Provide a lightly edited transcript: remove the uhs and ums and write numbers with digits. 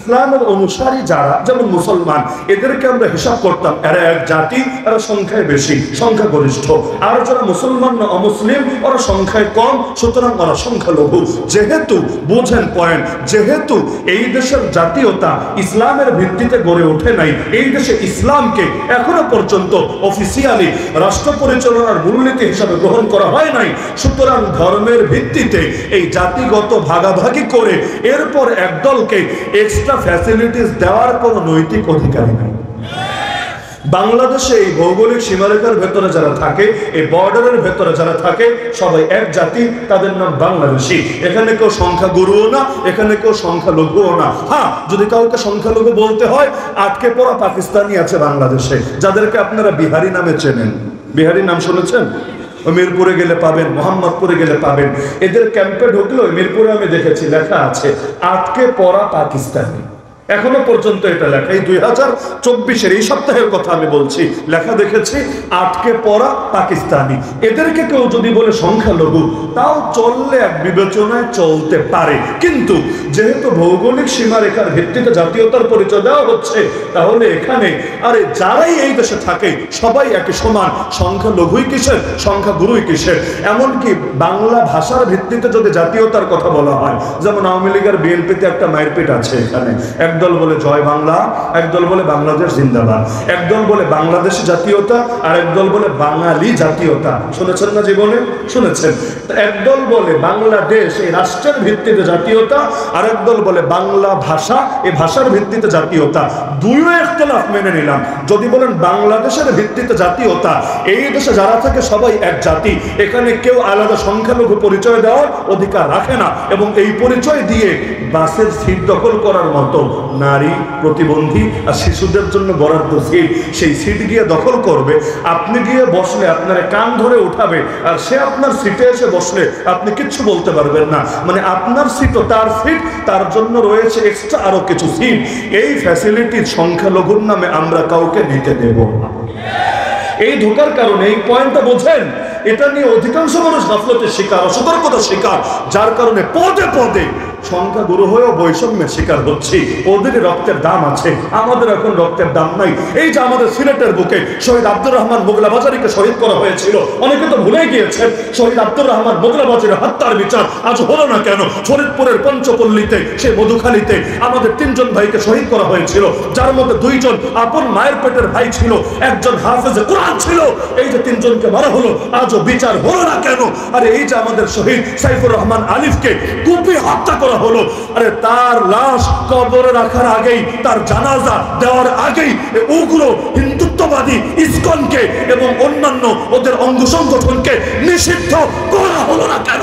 ইসলামের অনুসারী যারা, যেমন মুসলমান, এদেরকে আমরা হিসাব করতাম এরা এক জাতি, এরা সংখ্যায় বেশি, সংখ্যাগরিষ্ঠ। আর যারা মুসলমান না অমুসলিম, ওরা সংখ্যায় কম, সুতরাং ওরা সংখ্যালঘু। যেহেতু বুঝেন পয়েন্ট, যেহেতু এই দেশের জাতীয়তা ইসলামের ভিত্তিতে গড়ে ওঠে নাই, এই দেশে ইসলামকে এখনো পর্যন্ত অফিসিয়ালি রাষ্ট্র পরিচালনার মূলনীতি হিসাবে গ্রহণ করা হয় নাই, সুতরাং ধর্মের ভিত্তিতে এই জাতিগত ভাগাভাগি করে এরপর একদলকে এক্সট্রা ফ্যাসিলিটিস দেওয়ার কোনো নৈতিক অধিকারই নাই। বাংলাদেশে এই ভৌগোলিক সীমারেখার ভেতরে যারা থাকে, এই বর্ডারের ভেতরে যারা থাকে, সবাই এক জাতি, তাদের নাম বাংলাদেশি। এখানে কেউ সংখ্যাগুরুও না, এখানে কেউ সংখ্যালঘুও না। হ্যাঁ, যদি কাউকে সংখ্যালঘু বলতে হয়, আটকে পড়া পাকিস্তানি আছে বাংলাদেশে, যাদেরকে আপনারা বিহারি নামে চেনেন। বিহারি নাম শুনেছেন? মিরপুরে গেলে পাবেন, মোহাম্মদপুরে গেলে পাবেন। এদের ক্যাম্পে ঢুকলো, মিরপুরে আমি দেখেছি লেখা আছে আটকে পড়া পাকিস্তানি। এখনো পর্যন্ত এটা লেখা, এই 2024-এর এই সপ্তাহের কথা আমি বলছি, লেখা দেখেছি আটকে পড়া পাকিস্তানি। এদেরকে কেউ যদি বলে সংখ্যালঘু, তাও চললে এক বিবেচনায় চলতে পারে। কিন্তু যেহেতু ভৌগোলিক সীমারেখার ভিত্তিতে জাতীয়তার পরিচয় দেওয়া হচ্ছে, তাহলে এখানে আরে যারাই এই দেশে থাকে সবাই একই সমান, সংখ্যালঘুই কিসের, সংখ্যাগুরুই কিসের। এমনকি বাংলা ভাষার ভিত্তিতে যদি জাতীয়তার কথা বলা হয়, যেমন আওয়ামী লীগের বিএনপিতে একটা মারপিট আছে। এখানে একদল বলে জয় বাংলা, একদল বলে বাংলাদেশ জিন্দাবাদ, একদল বলে বাংলাদেশি জাতীয়তা, আর একদল বলে বাঙালি জাতীয়তা। শুনেছেন না জীবনে? শুনেছেন। একদল বলে বাংলাদেশ এই রাষ্ট্রের ভিত্তিতে জাতীয়তা, আর একদল বলে বাংলা ভাষা এই ভাষার ভিত্তিতে জাতীয়তা। দুইও ইখতিলাফ মেনে নিলাম। যদি বলেন বাংলাদেশের ভিত্তিতে জাতীয়তা, এই দেশে যারা থাকে সবাই এক জাতি, এখানে কেউ আলাদা সংখ্যালঘু পরিচয় দেওয়ার অধিকার রাখে না। এবং এই পরিচয় দিয়ে বাসের সিট দখল করার মতো নারী, প্রতিবন্ধী আর শিশুদের জন্য বরাদ্দ সিট, সেই সিট গিয়ে দখল করবে। আপনি গিয়ে বসলে আপনার কান ধরে উঠাবে, আর সে আপনার সিটে এসে বসলে আপনি কিচ্ছু বলতে পারবেন না। মানে আপনার সিটও তার সিট, তার জন্য রয়েছে এক্সট্রা আরো কিছু সিট। এই ফ্যাসিলিটির সংখ্যালঘুর নামে আমরা কাউকে নিতে দেব না। এই ধোকার কারণে, এই পয়েন্টটা বোঝেন, এটা নিয়ে অধিকাংশ মানুষ গাফলতের শিকার, অসতর্কতার শিকার, যার কারণে পদে পদে সংখ্যাগুরু হয়েও বৈষম্যের শিকার হচ্ছে। ওদের রক্তের দাম আছে, আমাদের এখন রক্তের দাম নাই। এই যে আমাদের সিলেটের বুকে শহীদ আব্দুর রহমান মোগলাবাজারিকে শহীদ করা হয়েছিল, অনেকে তো ভুলে গিয়েছেন শহীদ আব্দুর রহমান মোগলাবাজারের হত্যার বিচার আজ হলো না কেন? ফরিদপুরের পঞ্চপল্লীতে, সেই মধুখালীতে আমাদের 3 জন ভাইকে শহীদ করা হয়েছিল, যার মধ্যে 2 জন আপন মায়ের পেটের ভাই ছিল, একজন হাফেজে কোরআন ছিল। এই যে 3 জনকে মারা হলো, আজও বিচার হলো না কেন? আরে এই যে আমাদের শহীদ সাইফুর রহমান আলিফকে কুপিয়ে হত্যা করা হলো, আরে তার লাশ কবরে রাখার আগেই, তার জানাজা দেওয়ার আগেই উগ্র হিন্দুত্ববাদী ইসকনকে এবং অন্যান্য ওদের অঙ্গ সংগঠনকে নিষিদ্ধ করা হলো না কেন?